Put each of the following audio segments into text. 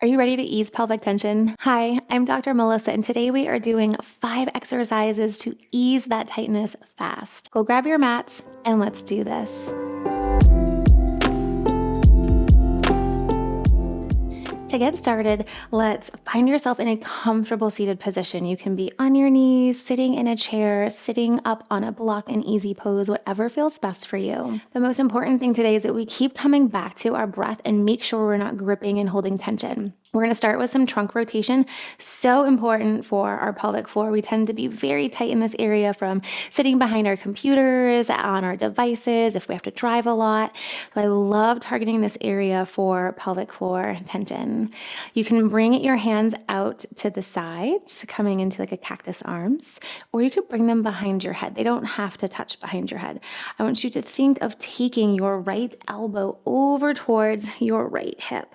Are you ready to ease pelvic tension? Hi, I'm Dr. Melissa, and today we are doing 5 exercises to ease that tightness fast. Go grab your mats and let's do this. To get started, let's find yourself in a comfortable seated position. You can be on your knees, sitting in a chair, sitting up on a block, an easy pose, whatever feels best for you. The most important thing today is that we keep coming back to our breath and make sure we're not gripping and holding tension. We're going to start with some trunk rotation. So important for our pelvic floor. We tend to be very tight in this area from sitting behind our computers, on our devices, if we have to drive a lot. So I love targeting this area for pelvic floor tension. You can bring your hands out to the side, coming into like a cactus arms, or you could bring them behind your head. They don't have to touch behind your head. I want you to think of taking your right elbow over towards your right hip.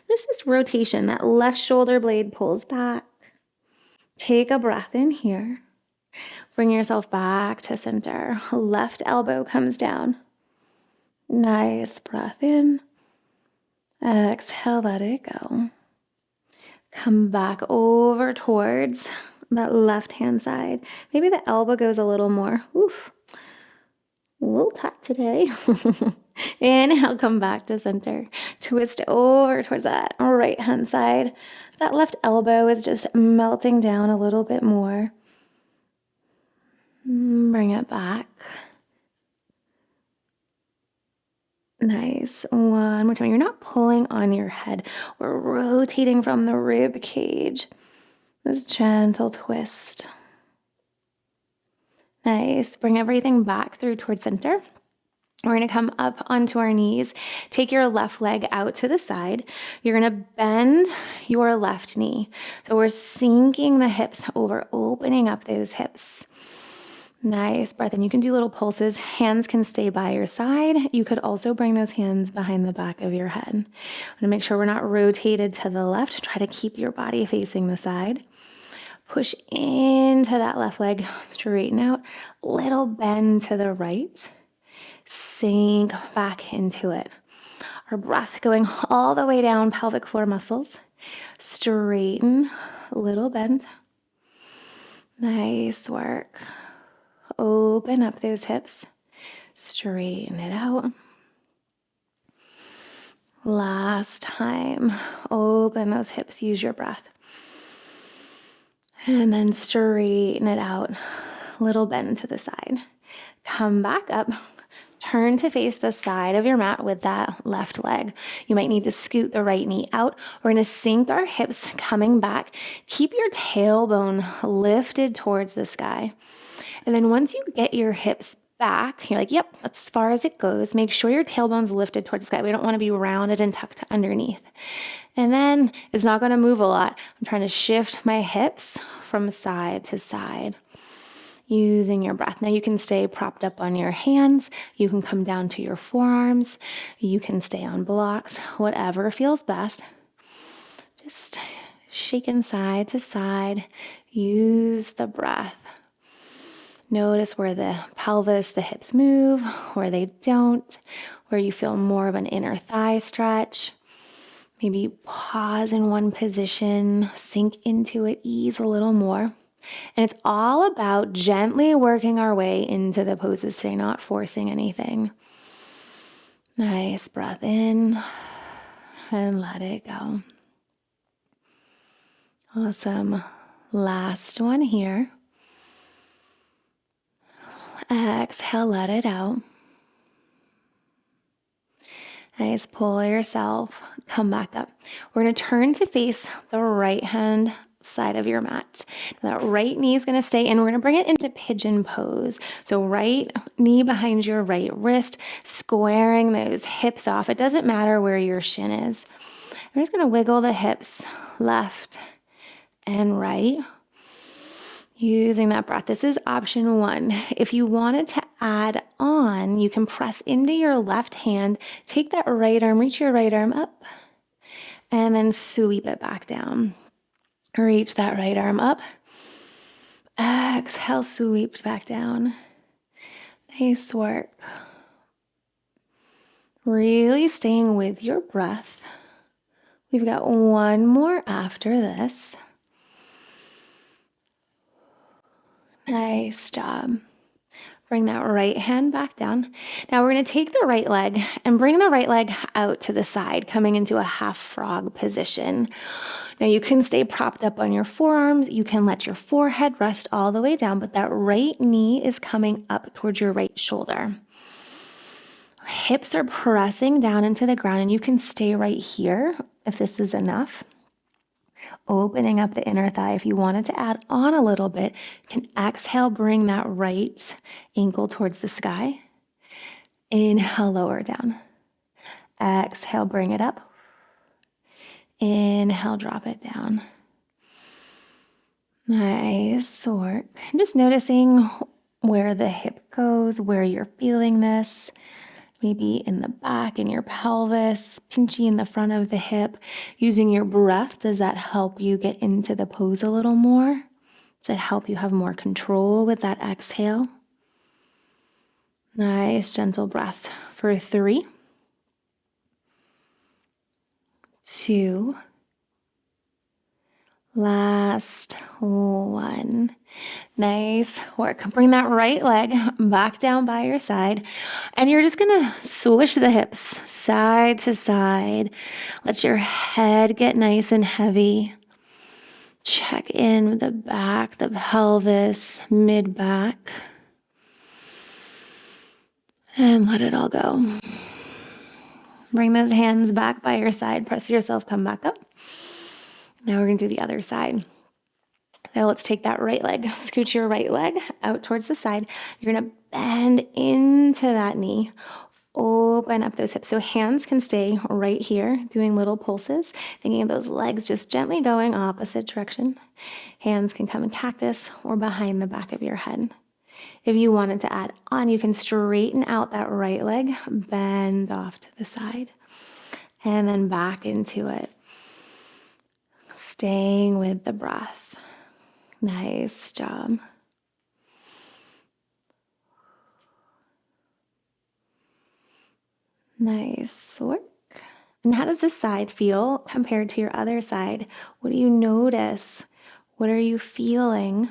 Just this rotation, that left shoulder blade pulls back. Take a breath in here. Bring yourself back to center. Left elbow comes down. Nice breath in. Exhale, let it go. Come back over towards that left hand side. Maybe the elbow goes a little more. Oof. A little tight today. Inhale, come back to center. Twist over towards that right hand side. That left elbow is just melting down a little bit more. Bring it back. Nice. One more time. You're not pulling on your head. We're rotating from the rib cage. This gentle twist. Nice. Bring everything back through towards center. We're going to come up onto our knees. Take your left leg out to the side. You're going to bend your left knee. So we're sinking the hips over, opening up those hips. Nice breath in. You can do little pulses. Hands can stay by your side. You could also bring those hands behind the back of your head. I'm going to make sure we're not rotated to the left. Try to keep your body facing the side. Push into that left leg, straighten out. Little bend to the right. Sink back into it. Our breath going all the way down pelvic floor muscles. Straighten, little bend. Nice work. Open up those hips. Straighten it out. Last time. Open those hips. Use your breath. And then straighten it out. Little bend to the side. Come back up. Turn to face the side of your mat with that left leg. You might need to scoot the right knee out. We're going to sink our hips coming back. Keep your tailbone lifted towards the sky. And then once you get your hips back, you're like, yep, that's as far as it goes. Make sure your tailbone's lifted towards the sky. We don't want to be rounded and tucked underneath. And then it's not going to move a lot. I'm trying to shift my hips from side to side. Using your breath. Now you can stay propped up on your hands. You can come down to your forearms. You can stay on blocks, whatever feels best. Just shaking side to side. Use the breath. Notice where the pelvis, the hips move, where they don't, where you feel more of an inner thigh stretch. Maybe pause in one position, sink into it, ease a little more. And it's all about gently working our way into the poses today, not forcing anything. Nice breath in and let it go. Awesome. Last one here. Exhale, let it out. Nice, pull yourself, come back up. We're going to turn to face the right hand side of your mat. Now that right knee is going to stay in. We're going to bring it into pigeon pose. So right knee behind your right wrist, squaring those hips off. It doesn't matter where your shin is. I'm just going to wiggle the hips left and right. Using that breath. This is option 1. If you wanted to add on, you can press into your left hand, take that right arm, reach your right arm up, and then sweep it back down. Reach that right arm up. Exhale, sweep back down. Nice work. Really staying with your breath, We've got one more after this. Nice job. Bring that right hand back down. Now we're going to take the right leg and bring the right leg out to the side, coming into a half frog position. Now you can stay propped up on your forearms. You can let your forehead rest all the way down, but that right knee is coming up towards your right shoulder. Hips are pressing down into the ground, and you can stay right here if this is enough. Opening up the inner thigh. If you wanted to add on a little bit, you can exhale, bring that right ankle towards the sky. Inhale, lower down. Exhale, bring it up. Inhale, drop it down. Nice work. I'm just noticing where the hip goes, where you're feeling this. Maybe in the back, in your pelvis, pinchy in the front of the hip. Using your breath, does that help you get into the pose a little more? Does it help you have more control with that exhale? Nice, gentle breaths for 3, 2, last 1. Nice work. Bring that right leg back down by your side, and you're just gonna swish the hips side to side. Let your head get nice and heavy. Check in with the back, the pelvis, mid-back, and let it all go. Bring those hands back by your side. Press yourself, come back up. Now we're gonna do the other side. Now let's take that right leg, scoot your right leg out towards the side. You're gonna bend into that knee, open up those hips. So hands can stay right here, doing little pulses, thinking of those legs just gently going opposite direction. Hands can come in cactus or behind the back of your head. If you wanted to add on, you can straighten out that right leg, bend off to the side, and then back into it. Staying with the breath. Nice job. Nice work. And how does this side feel compared to your other side? What do you notice? What are you feeling?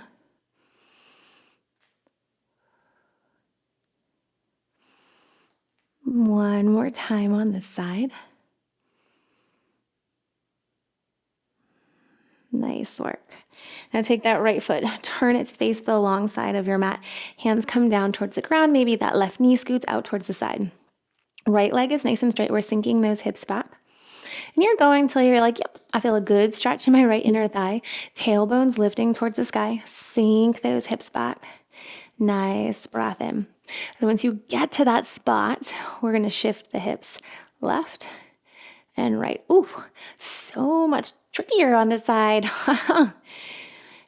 One more time on this side. Nice work. Now take that right foot, turn it to face the long side of your mat. Hands come down towards the ground. Maybe that left knee scoots out towards the side. Right leg is nice and straight. We're sinking those hips back. And you're going till you're like, yep, I feel a good stretch in my right inner thigh. Tailbone's lifting towards the sky. Sink those hips back. Nice breath in. And once you get to that spot, we're going to shift the hips left and right. Ooh, so much trickier on this side.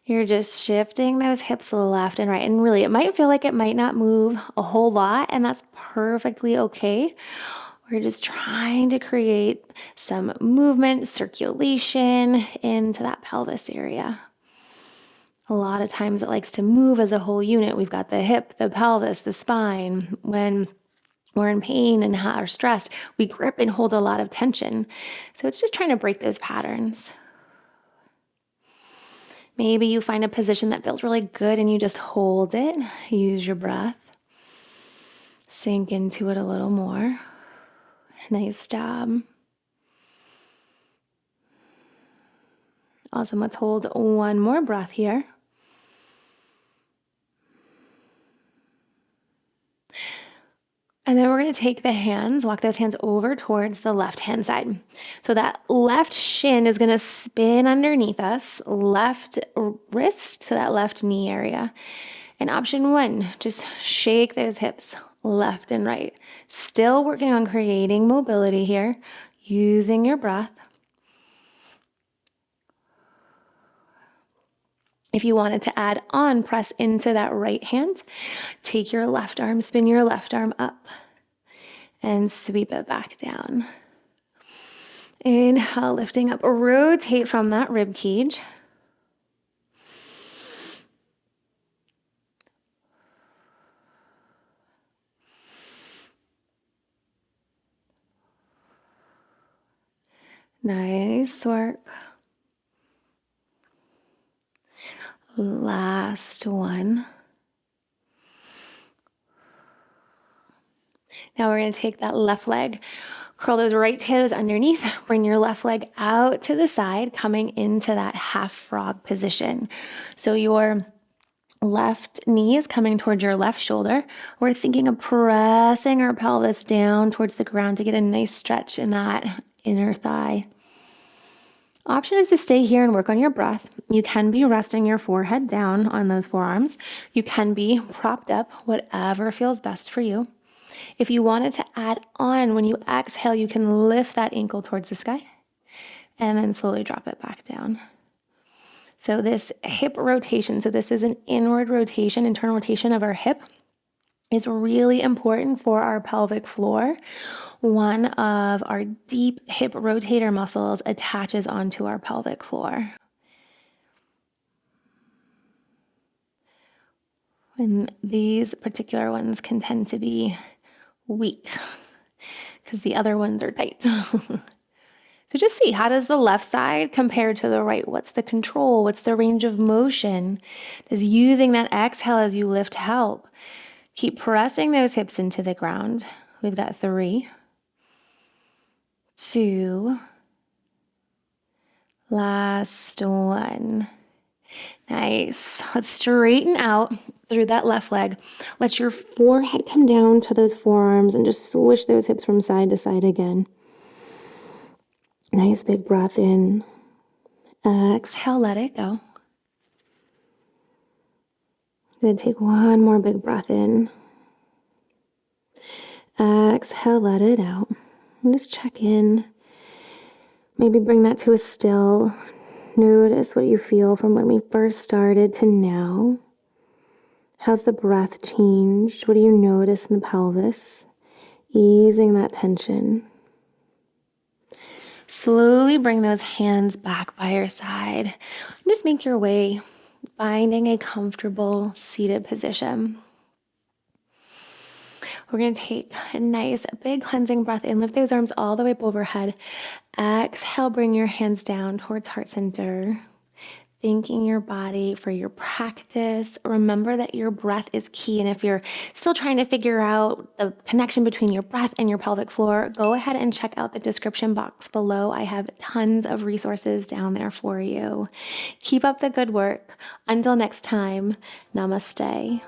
You're just shifting those hips left and right. And really, it might feel like it might not move a whole lot, and that's perfectly okay. We're just trying to create some movement, circulation into that pelvis area. A lot of times it likes to move as a whole unit. We've got the hip, the pelvis, the spine. When we're in pain and are stressed, we grip and hold a lot of tension. So it's just trying to break those patterns. Maybe you find a position that feels really good and you just hold it. Use your breath. Sink into it a little more. Nice job. Awesome. Let's hold one more breath here. And then we're going to take the hands, walk those hands over towards the left-hand side. So that left shin is going to spin underneath us, left wrist to that left knee area. And option 1, just shake those hips left and right. Still working on creating mobility here, using your breath. If you wanted to add on, press into that right hand. Take your left arm, spin your left arm up, and sweep it back down. Inhale, lifting up, rotate from that rib cage. Nice work. Last one. Now we're going to take that left leg, curl those right toes underneath, bring your left leg out to the side, coming into that half frog position. So your left knee is coming towards your left shoulder. We're thinking of pressing our pelvis down towards the ground to get a nice stretch in that inner thigh. Option is to stay here and work on your breath. You can be resting your forehead down on those forearms. You can be propped up, whatever feels best for you. If you wanted to add on, when you exhale, you can lift that ankle towards the sky and then slowly drop it back down. So this hip rotation, so this is an inward rotation, internal rotation of our hip, is really important for our pelvic floor. One of our deep hip rotator muscles attaches onto our pelvic floor. And these particular ones can tend to be weak because the other ones are tight. So just see, how does the left side compare to the right? What's the control? What's the range of motion? Does using that exhale as you lift help? Keep pressing those hips into the ground. We've got 3, 2, last one. Nice. Let's straighten out through that left leg. Let your forehead come down to those forearms and just swish those hips from side to side again. Nice big breath in. Exhale, let it go. I'm going to take one more big breath in. Exhale, let it out. And just check in. Maybe bring that to a still. Notice what you feel from when we first started to now. How's the breath changed? What do you notice in the pelvis? Easing that tension. Slowly bring those hands back by your side. Just make your way, finding a comfortable seated position. We're going to take a nice big cleansing breath in. Lift those arms all the way up overhead. Exhale, bring your hands down towards heart center. Thanking your body for your practice. Remember that your breath is key. And if you're still trying to figure out the connection between your breath and your pelvic floor, go ahead and check out the description box below. I have tons of resources down there for you. Keep up the good work. Until next time, namaste.